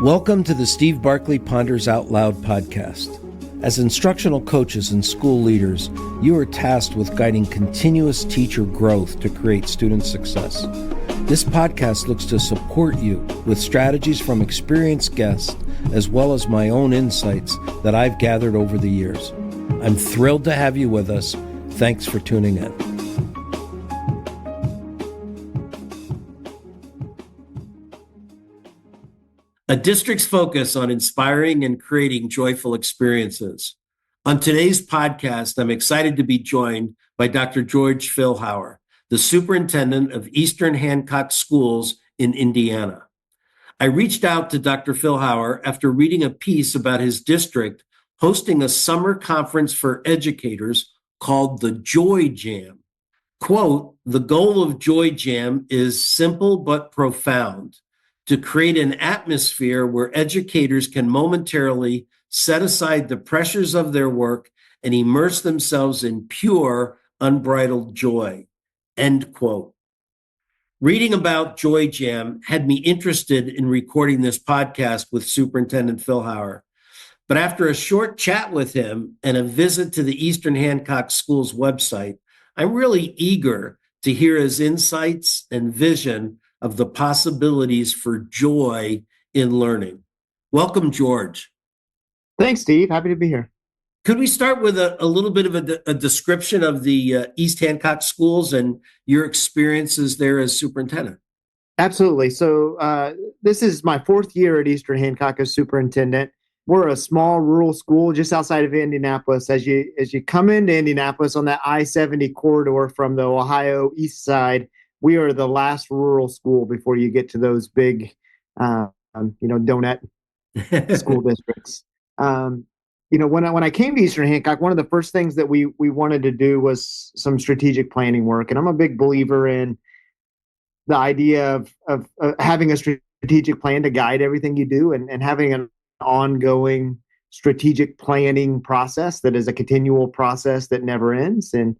Welcome to the Steve Barkley Ponders Out Loud podcast. As instructional coaches and school leaders, you are tasked with guiding continuous teacher growth to create student success. This podcast looks to support you with strategies from experienced guests, as well as my own insights that I've gathered over the years. I'm thrilled to have you with us. Thanks for tuning in. A district's focus on inspiring and creating joyful experiences. On today's podcast, I'm excited to be joined by Dr. George Philhower, the Superintendent of Eastern Hancock Schools in Indiana. I reached out to Dr. Philhower after reading a piece about his district hosting a summer conference for educators called the Joy Jam. Quote, "The goal of Joy Jam is simple but profound, to create an atmosphere where educators can momentarily set aside the pressures of their work and immerse themselves in pure, unbridled joy." End quote. Reading about Joy Jam had me interested in recording this podcast with Superintendent Philhower. But after a short chat with him and a visit to the Eastern Hancock Schools website, I'm really eager to hear his insights and vision of the possibilities for joy in learning. Welcome, George. Thanks, Steve. Happy to be here. Could we start with a little bit of a description of the East Hancock Schools and your experiences there as superintendent? Absolutely. So this is my fourth year at Eastern Hancock as superintendent. We're a small rural school just outside of Indianapolis. As you come into Indianapolis on that I-70 corridor from the Ohio east side, we are the last rural school before you get to those big, donut school districts. When I came to Eastern Hancock, one of the first things that we wanted to do was some strategic planning work. And I'm a big believer in the idea of having a strategic plan to guide everything you do and having an ongoing strategic planning process that is a continual process that never ends. And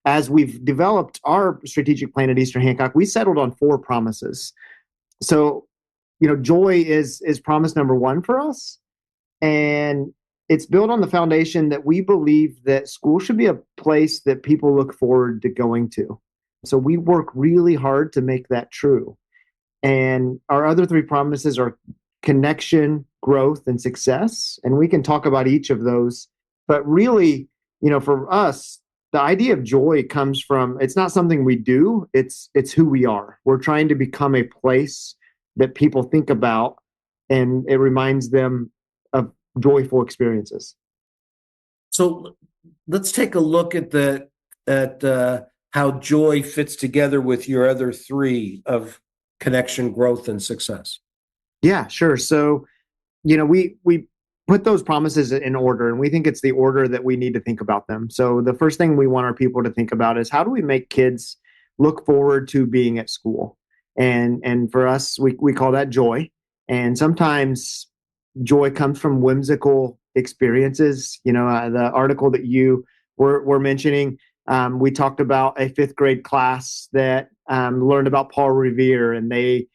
as we've developed our strategic plan at Eastern Hancock, we settled on 4 promises. So, joy is promise number 1 for us. And it's built on the foundation that we believe that school should be a place that people look forward to going to. So we work really hard to make that true. And our other 3 promises are connection, growth, and success. And we can talk about each of those. But really, for us, the idea of joy comes from, it's not something we do, it's who we are. We're trying to become a place that people think about, and it reminds them of joyful experiences. So let's take a look at how joy fits together with your other 3 of connection, growth, and success. Yeah, sure. So, we put those promises in order, and we think it's the order that we need to think about them. So the first thing we want our people to think about is, how do we make kids look forward to being at school? And for us, we call that joy. And sometimes joy comes from whimsical experiences. The article that you were mentioning, we talked about a 5th grade class that learned about Paul Revere, and they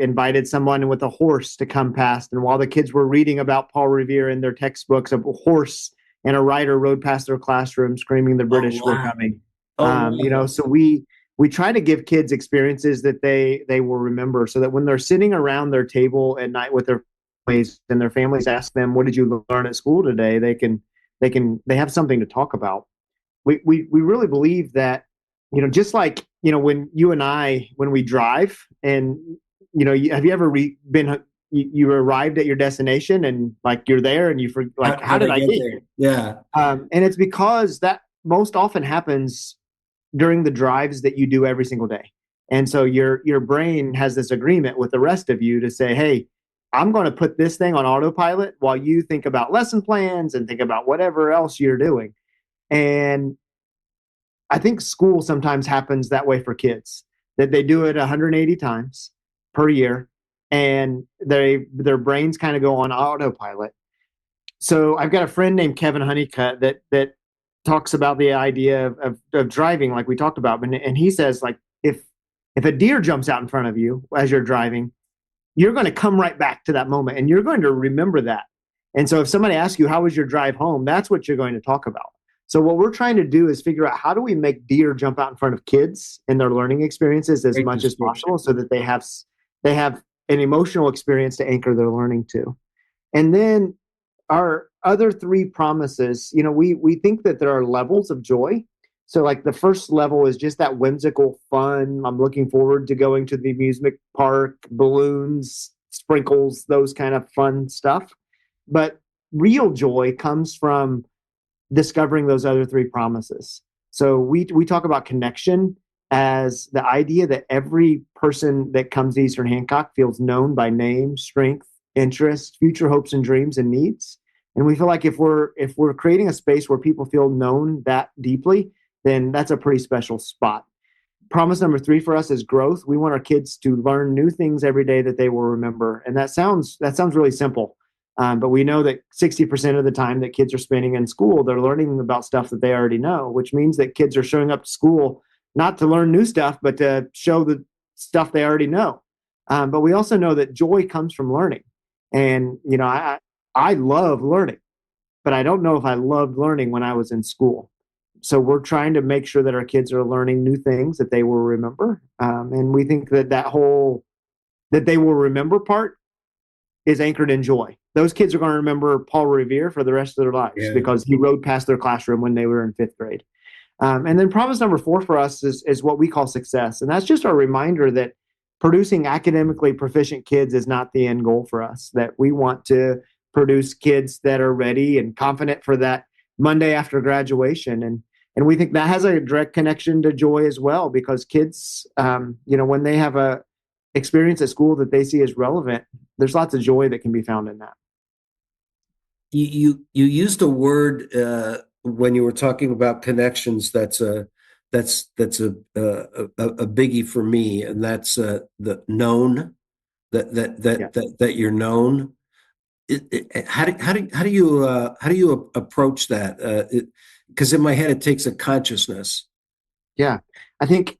invited someone with a horse to come past. And while the kids were reading about Paul Revere in their textbooks, a horse and a rider rode past their classroom screaming the British were coming. So we try to give kids experiences that they will remember, so that when they're sitting around their table at night with their families and their families ask them, "What did you learn at school today?" they have something to talk about. We really believe that, just like, when you and I, when we drive and, have you ever you arrived at your destination and you're there and how did I get here? Yeah. And it's because that most often happens during the drives that you do every single day. And so your brain has this agreement with the rest of you to say, "Hey, I'm going to put this thing on autopilot while you think about lesson plans and think about whatever else you're doing." And I think school sometimes happens that way for kids, that they do it 180 times per year, and their brains kind of go on autopilot. So I've got a friend named Kevin Honeycutt that talks about the idea of driving, like we talked about, and he says, if a deer jumps out in front of you as you're driving, you're going to come right back to that moment and you're going to remember that. And so if somebody asks you, how was your drive home? That's what you're going to talk about. So what we're trying to do is figure out how do we make deer jump out in front of kids in their learning experiences as Great much as distinction. possible so that they have an emotional experience to anchor their learning to. And then our other three promises, we think that there are levels of joy. So like the first level is just that whimsical fun. I'm looking forward to going to the amusement park, balloons, sprinkles, those kind of fun stuff. But real joy comes from discovering those other three promises. So we talk about connection as the idea that every person that comes to Eastern Hancock feels known by name, strength, interest, future hopes and dreams and needs. And we feel like if we're creating a space where people feel known that deeply, then that's a pretty special spot. Promise number 3 for us is growth. We want our kids to learn new things every day that they will remember. And that sounds really simple. But we know that 60% of the time that kids are spending in school, they're learning about stuff that they already know, which means that kids are showing up to school not to learn new stuff, but to show the stuff they already know. But we also know that joy comes from learning. And, I love learning, but I don't know if I loved learning when I was in school. So we're trying to make sure that our kids are learning new things that they will remember. And we think that that they will remember part is anchored in joy. Those kids are going to remember Paul Revere for the rest of their lives because he rode past their classroom when they were in 5th grade. And then promise number 4 for us is what we call success. And that's just our reminder that producing academically proficient kids is not the end goal for us, that we want to produce kids that are ready and confident for that Monday after graduation. And we think that has a direct connection to joy as well, because kids, when they have a experience at school that they see as relevant, there's lots of joy that can be found in that. You used a word when you were talking about connections that's a biggie for me, and that's the known, that you're known. How do you approach that? Because in my head it takes a consciousness. Yeah, I think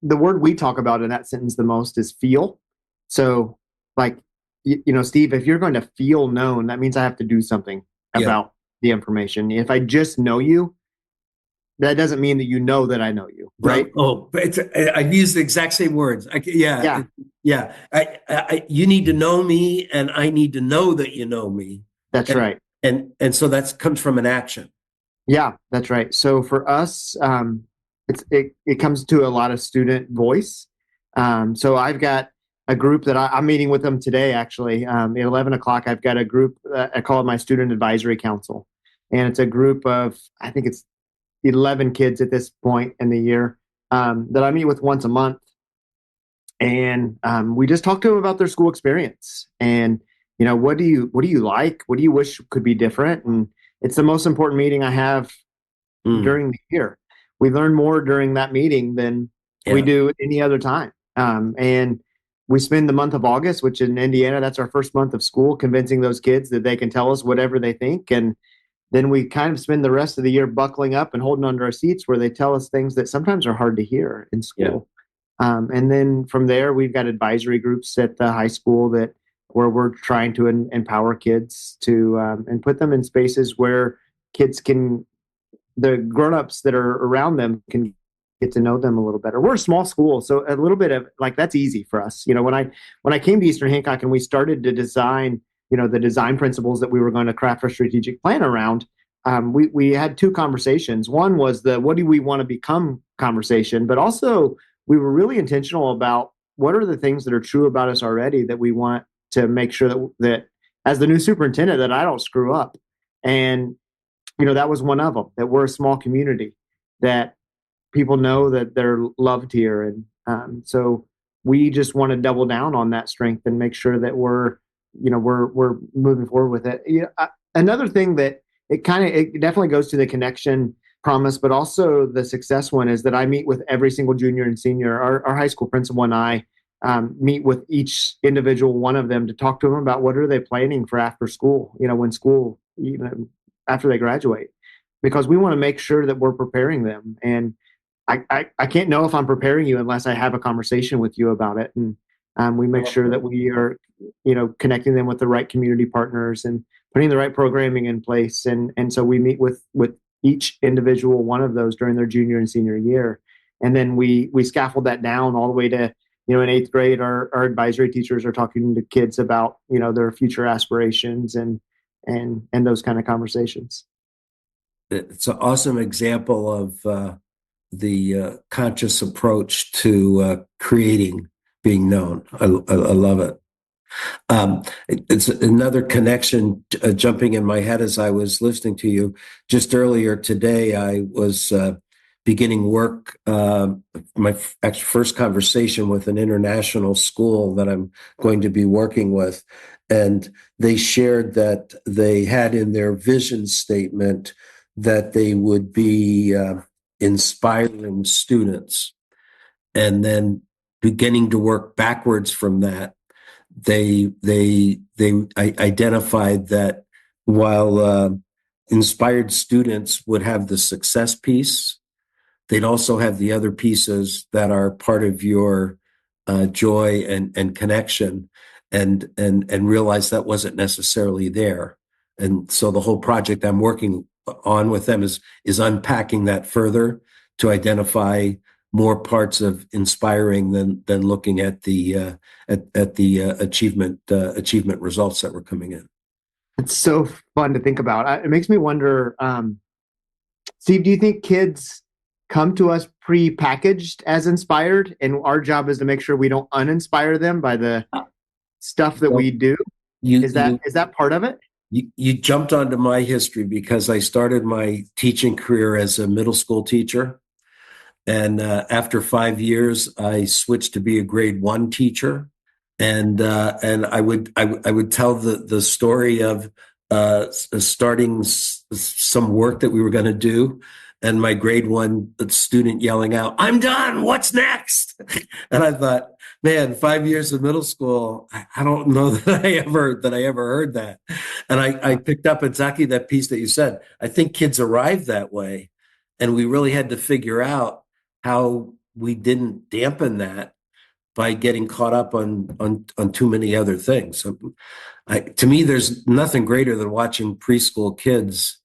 the word we talk about in that sentence the most is feel. So, like, Steve, if you're going to feel known, that means I have to do something about the information. If I just know you, that doesn't mean that you know that I know you, right? Oh, I use the exact same words. Yeah. You need to know me, and I need to know that you know me. That's right. And so that comes from an action. Yeah, that's right. So for us, it comes to a lot of student voice. So I've got a group that I'm meeting with them today, actually. At 11 o'clock, I've got a group I call it my Student Advisory Council. And it's a group of, I think it's 11 kids at this point in the year that I meet with once a month. And we just talk to them about their school experience. And, what do you like? What do you wish could be different? And it's the most important meeting I have during the year. We learn more during that meeting than we do any other time. And we spend the month of August, which in Indiana, that's our first month of school, convincing those kids that they can tell us whatever they think. And then we kind of spend the rest of the year buckling up and holding onto our seats where they tell us things that sometimes are hard to hear in school. And then from there, we've got advisory groups at the high school where we're trying to empower kids to and put them in spaces where kids the grown-ups that are around them can get to know them a little better. We're a small school, so a little bit of that's easy for us. When I came to Eastern Hancock and we started to design, the design principles that we were going to craft our strategic plan around, we had 2 conversations. One was the what do we want to become conversation, but also we were really intentional about what are the things that are true about us already that we want to make sure that as the new superintendent that I don't screw up. And that was one of them, that we're a small community, that people know that they're loved here. And so we just want to double down on that strength and make sure that we're moving forward with it. Another thing that it definitely goes to the connection promise, but also the success one is that I meet with every single junior and senior. Our high school principal and I meet with each individual one of them to talk to them about what are they planning for after school, when school, after they graduate, because we want to make sure that we're preparing them. And I can't know if I'm preparing you unless I have a conversation with you about it. And We make sure that we are, connecting them with the right community partners and putting the right programming in place. And so we meet with each individual one of those during their junior and senior year. And then we scaffold that down all the way to, in eighth grade, our advisory teachers are talking to kids about, their future aspirations and those kind of conversations. It's an awesome example of the conscious approach to creating being known. I love it. It's another connection jumping in my head as I was listening to you. Just earlier today, I was beginning work, my first conversation with an international school that I'm going to be working with. And they shared that they had in their vision statement that they would be inspiring students. And then beginning to work backwards from that, they identified that while inspired students would have the success piece, they'd also have the other pieces that are part of your joy and connection, and realize that wasn't necessarily there. And so the whole project I'm working on with them is unpacking that further to identify more parts of inspiring than looking at the achievement results that were coming in. It's so fun to think about. It makes me wonder, Steve, do you think kids come to us pre-packaged as inspired, and our job is to make sure we don't uninspire them by the stuff that we do? Is that part of it? You jumped onto my history because I started my teaching career as a middle school teacher. And after 5 years, I switched to be a grade 1 teacher, and I would tell the story of starting some work that we were going to do, and my grade 1 student yelling out, "I'm done. What's next?" And I thought, man, 5 years of middle school, I don't know that I ever heard that. And I picked up exactly that piece that you said. I think kids arrive that way, and we really had to figure out how we didn't dampen that by getting caught up on too many other things. So to me, there's nothing greater than watching preschool kids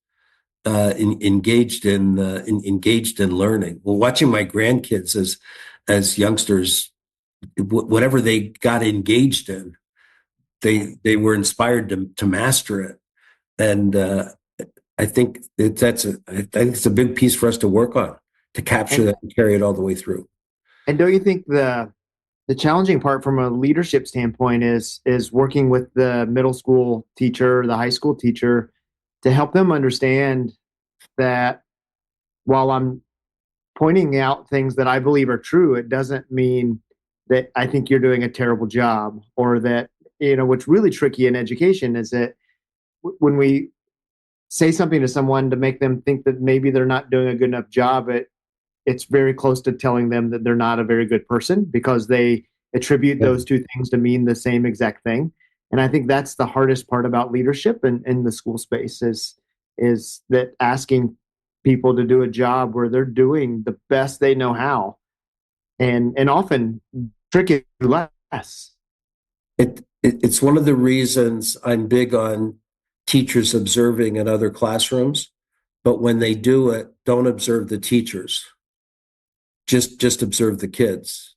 engaged in learning. Well, watching my grandkids as youngsters, whatever they got engaged in, they were inspired to master it, and I think it's a big piece for us to work on, to capture that and carry it all the way through. And don't you think the challenging part from a leadership standpoint is working with the middle school teacher, the high school teacher, to help them understand that while I'm pointing out things that I believe are true, it doesn't mean that I think you're doing a terrible job, or that, what's really tricky in education is that when we say something to someone to make them think that maybe they're not doing a good enough job, it's very close to telling them that they're not a very good person, because they attribute those two things to mean the same exact thing. And I think that's the hardest part about leadership in the school space is that asking people to do a job where they're doing the best they know how, and often tricky less. It's one of the reasons I'm big on teachers observing in other classrooms, but when they do it, don't observe the teachers. Just observe the kids,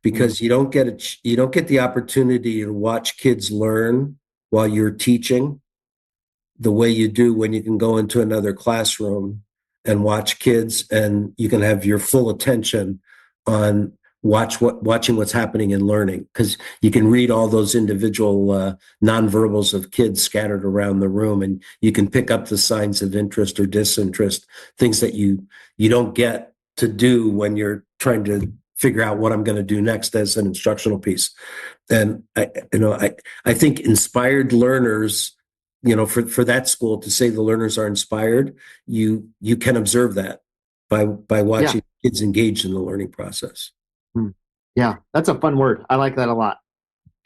because you don't get the opportunity to watch kids learn while you're teaching the way you do when you can go into another classroom and watch kids, and you can have your full attention on watching what's happening in learning, because you can read all those individual nonverbals of kids scattered around the room, and you can pick up the signs of interest or disinterest, things that you don't get to do when you're trying to figure out what I'm going to do next as an instructional piece. And I think inspired learners, for that school to say the learners are inspired, you can observe that by watching kids engaged in the learning process. Yeah, that's a fun word. I like that a lot.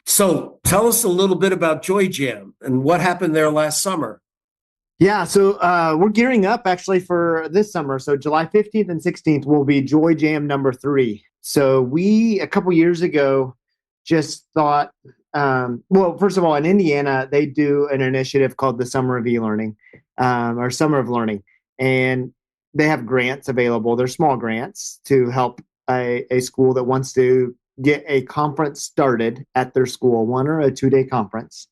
So tell us a little bit about Joy Jam and what happened there last summer. Yeah, so we're gearing up actually for this summer. So July 15th and 16th will be Joy Jam number 3. So a couple years ago, just thought, well, first of all, in Indiana, they do an initiative called the Summer of E-Learning, or Summer of Learning. And they have grants available. They're small grants to help a school that wants to get a conference started at their school, 1 or a 2-day conference.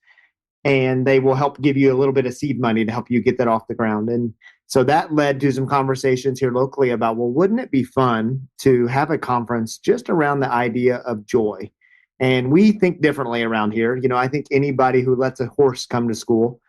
And they will help give you a little bit of seed money to help you get that off the ground. And so that led to some conversations here locally about, well, wouldn't it be fun to have a conference just around the idea of joy? And we think differently around here. I think anybody who lets a horse come to school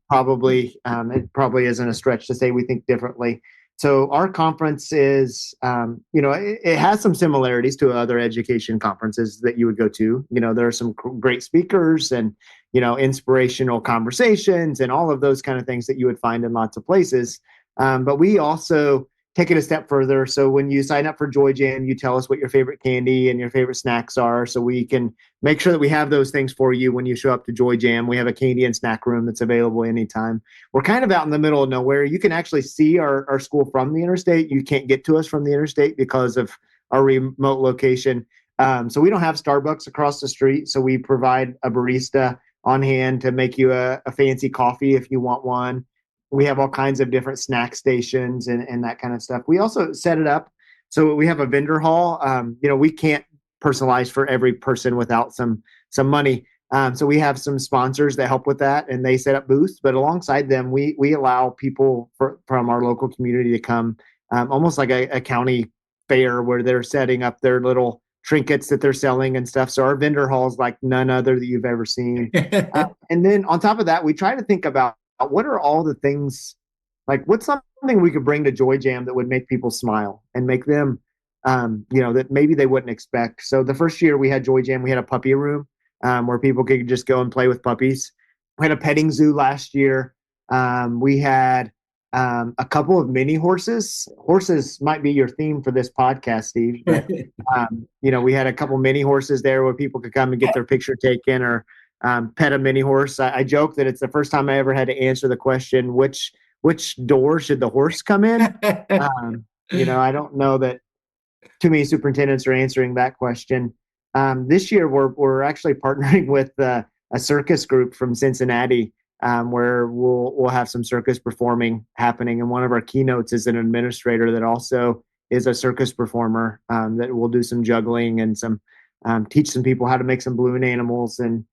probably it probably isn't a stretch to say we think differently. So our conference is, it has some similarities to other education conferences that you would go to. There are some great speakers and, inspirational conversations and all of those kind of things that you would find in lots of places. But we also take it a step further. So when you sign up for Joy Jam, you tell us what your favorite candy and your favorite snacks are, so we can make sure that we have those things for you when you show up to Joy Jam. We have a candy and snack room that's available anytime. We're kind of out in the middle of nowhere. You can actually see our school from the interstate. You can't get to us from the interstate because of our remote location. So we don't have Starbucks across the street. So we provide a barista on hand to make you a fancy coffee if you want one. We have all kinds of different snack stations and that kind of stuff. We also set it up so we have a vendor hall. We can't personalize for every person without some money. So we have some sponsors that help with that, and they set up booths. But alongside them, we allow people from our local community to come, almost like a county fair where they're setting up their little trinkets that they're selling and stuff. So our vendor hall is like none other that you've ever seen. And then on top of that, we try to think about what are all the things, like what's something we could bring to Joy Jam that would make people smile and make them, that maybe they wouldn't expect. So the first year we had Joy Jam, we had a puppy room where people could just go and play with puppies. We had a petting zoo last year. We had a couple of mini horses. Horses might be your theme for this podcast, Steve. But, we had a couple mini horses there where people could come and get their picture taken or pet a mini horse. I joke that it's the first time I ever had to answer the question, which door should the horse come in? I don't know that too many superintendents are answering that question. This year, we're actually partnering with a circus group from Cincinnati, where we'll have some circus performing happening. And one of our keynotes is an administrator that also is a circus performer that will do some juggling and some teach some people how to make some balloon animals and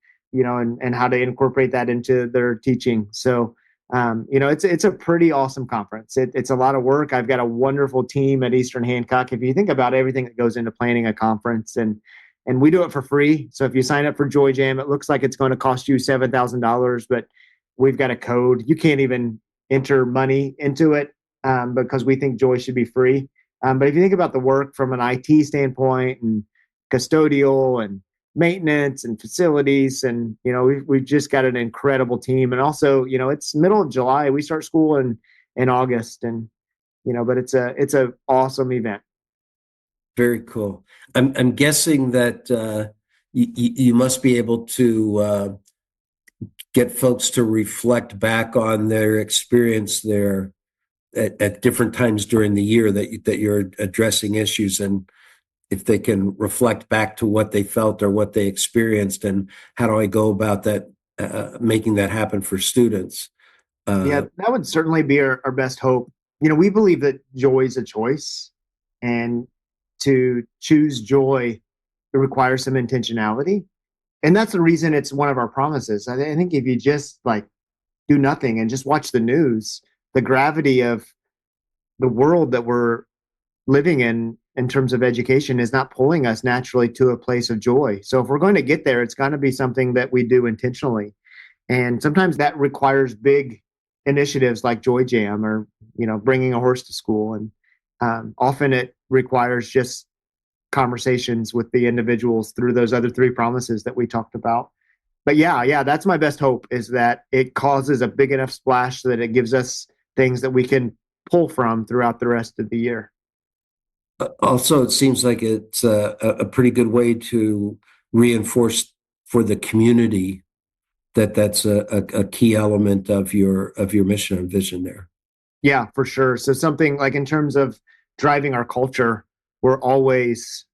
how to incorporate that into their teaching. So, it's a pretty awesome conference. It's a lot of work. I've got a wonderful team at Eastern Hancock. If you think about everything that goes into planning a conference, and we do it for free. So if you sign up for Joy Jam, it looks like it's going to cost you $7,000, but we've got a code. You can't even enter money into it because we think Joy should be free. But if you think about the work from an IT standpoint and custodial and maintenance and facilities, and we've just got an incredible team. And also, it's middle of July. We start school in August, and but it's a awesome event. Very cool. I'm guessing that you must be able to get folks to reflect back on their experience there at different times during the year that you're addressing issues, and if they can reflect back to what they felt or what they experienced, and how do I go about that, making that happen for students. Yeah, that would certainly be our best hope. We believe that joy is a choice, and to choose joy, it requires some intentionality. And that's the reason it's one of our promises. I think if you just do nothing and just watch the news, the gravity of the world that we're living in terms of education is not pulling us naturally to a place of joy. So if we're going to get there, it's going to be something that we do intentionally. And sometimes that requires big initiatives like Joy Jam or, bringing a horse to school. And often it requires just conversations with the individuals through those other three promises that we talked about. But yeah, that's my best hope, is that it causes a big enough splash so that it gives us things that we can pull from throughout the rest of the year. Also, it seems like it's a pretty good way to reinforce for the community that's a key element of your mission and vision there. Yeah, for sure. So something like in terms of driving our culture, we're always,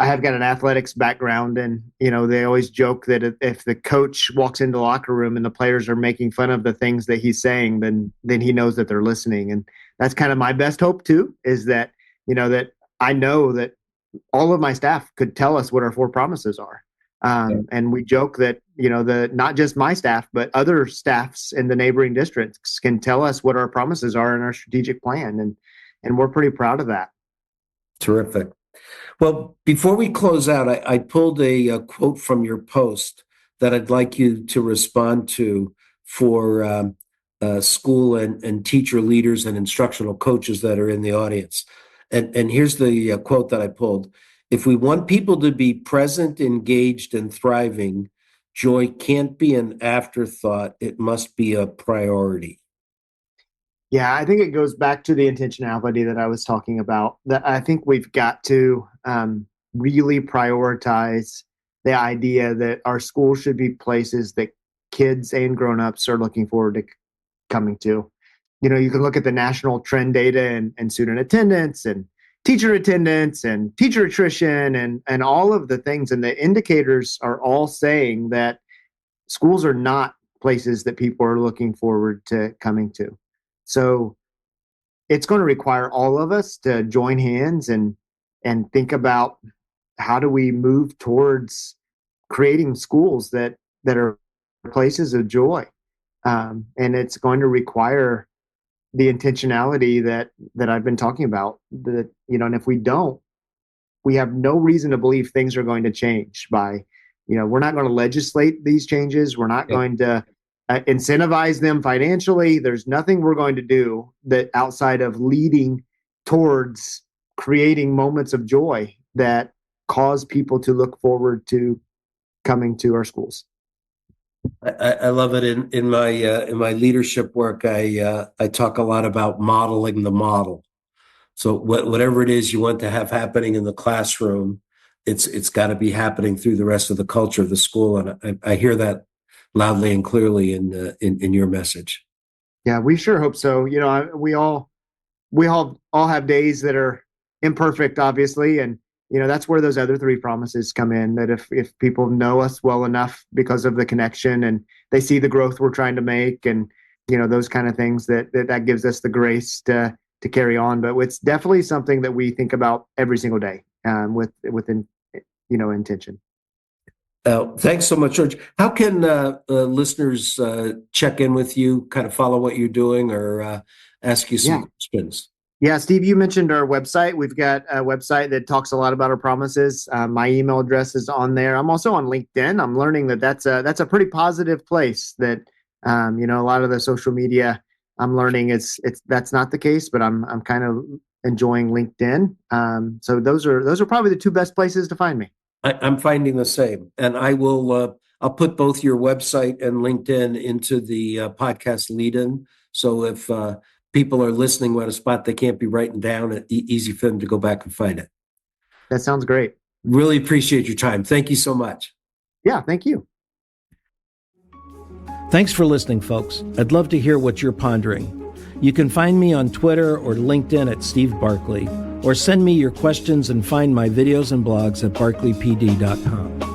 I have got an athletics background, and they always joke that if the coach walks into the locker room and the players are making fun of the things that he's saying, then he knows that they're listening. And that's kind of my best hope too, is that that I know that all of my staff could tell us what our four promises are. And we joke that the not just my staff but other staffs in the neighboring districts can tell us what our promises are in our strategic plan, and we're pretty proud of that. Terrific. Well, before we close out, I pulled a quote from your post that I'd like you to respond to for school and teacher leaders and instructional coaches that are in the audience. And here's the quote that I pulled. If we want people to be present, engaged, and thriving, joy can't be an afterthought. It must be a priority. Yeah, I think it goes back to the intentionality that I was talking about. That I think we've got to really prioritize the idea that our school should be places that kids and grown-ups are looking forward to coming to. You can look at the national trend data and student attendance and teacher attendance and teacher attrition and all of the things, and the indicators are all saying that schools are not places that people are looking forward to coming to. So it's going to require all of us to join hands and think about how do we move towards creating schools that are places of joy. And it's going to require the intentionality that I've been talking about. That and if we don't, we have no reason to believe things are going to change by, we're not going to legislate these changes. We're not going to incentivize them financially. There's nothing we're going to do that outside of leading towards creating moments of joy that cause people to look forward to coming to our schools. I love it. In my leadership work, I talk a lot about modeling the model. So whatever it is you want to have happening in the classroom, it's got to be happening through the rest of the culture of the school. And I hear that loudly and clearly in your message. Yeah, we sure hope so. We all have days that are imperfect, obviously, and that's where those other three promises come in. That if people know us well enough because of the connection and they see the growth we're trying to make, and those kind of things, that gives us the grace to carry on. But it's definitely something that we think about every single day with intention. Thanks so much, George. How can listeners check in with you, kind of follow what you're doing, or ask you some questions? Yeah, Steve, you mentioned our website. We've got a website that talks a lot about our promises. My email address is on there. I'm also on LinkedIn. I'm learning that's a pretty positive place. That a lot of the social media, I'm learning that's not the case, but I'm kind of enjoying LinkedIn. So those are probably the two best places to find me. I'm finding the same, and I'll put both your website and LinkedIn into the podcast lead-in. So if people are listening at a spot they can't be writing down, it's easy for them to go back and find it. That sounds great. Really appreciate your time. Thank you so much. Yeah, thank you. Thanks for listening, folks. I'd love to hear what you're pondering. You can find me on Twitter or LinkedIn at Steve Barkley, or send me your questions and find my videos and blogs at barkleypd.com.